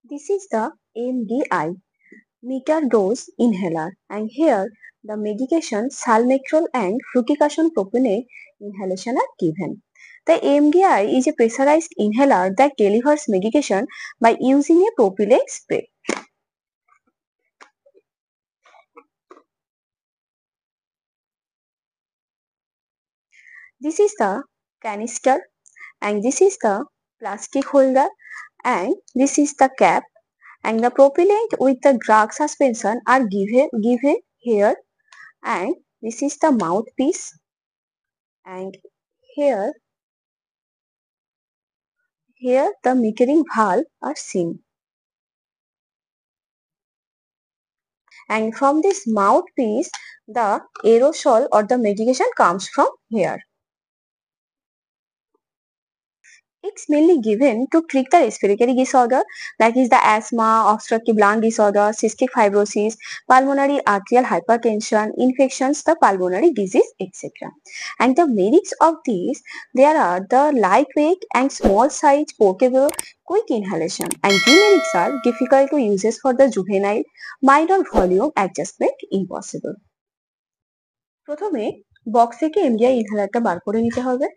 This is the MDI, meter dose inhaler, and here the medication salmeterol and fluticasone propionate inhalation are given. The MDI is a pressurized inhaler that delivers medication by using a propylene spray. This is the canister and this is the plastic holder and this is the cap, and the propellant with the drug suspension are given here, and this is the mouthpiece, and here the metering valve are seen, and from this mouthpiece the aerosol or the medication comes from here. It's mainly given to treat the respiratory disorder, that is the asthma, obstructive lung disorder, cystic fibrosis, pulmonary arterial hypertension, infections, the pulmonary disease, etc. And the merits of these, there are the lightweight and small size portable quick inhalation, and demerits are difficult to use for the juvenile, minor volume adjustment impossible. প্রথমে box থেকে MDI ইনহেলারটা বার করে নিতে হবে।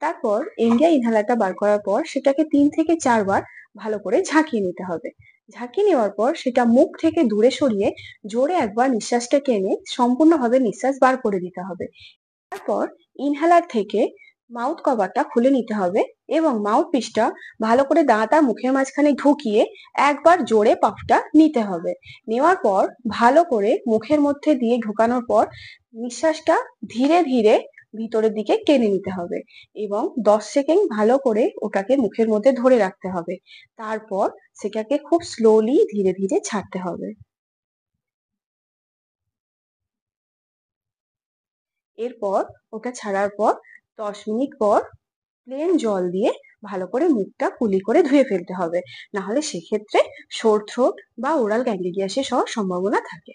তারপর MDI ইনহেলারটা বার করার পর সেটাকে 3 থেকে 4 বার ভালো করে ঝাঁকিয়ে নিতে হবে। ঝাঁকিয়ে নেওয়ার পর সেটা মুখ থেকে দূরে সরিয়ে জোরে একবার নিঃশ্বাসটা টেনে সম্পূর্ণভাবে নিঃশ্বাস বার করে দিতে হবে। তারপর ইনহেলার থেকে মাউথ কভারটা খুলে নিতে হবে এবং মাউথ পিসটা ভালো করে দাঁত আর মুখের মাঝখানে ঢুকিয়ে একবার জোরে পাফটা নিতে হবে। নেওয়ার পর ভালো করে মুখের মধ্যে দিয়ে ঢোকানোর পর নিঃশ্বাসটা ধীরে ধীরে ভিতরের দিকে টেনে নিতে হবে এবং 10 সেকেন্ড ভালো করে ওটাকে মুখের মধ্যে ধরে রাখতে হবে। তারপর সেটাকে খুব স্লোলি ধীরে ধীরে ছাড়তে হবে। এরপর ওটা ছাড়ার পর 10 মিনিট পর প্লেন জল দিয়ে ভালো করে মুখটা কুলি করে ধুয়ে ফেলতে হবে, না হলে সেক্ষেত্রে সোর থ্রোট বা ওরাল ক্যান্ডিডিয়াসিস হওয়ার সম্ভাবনা থাকে।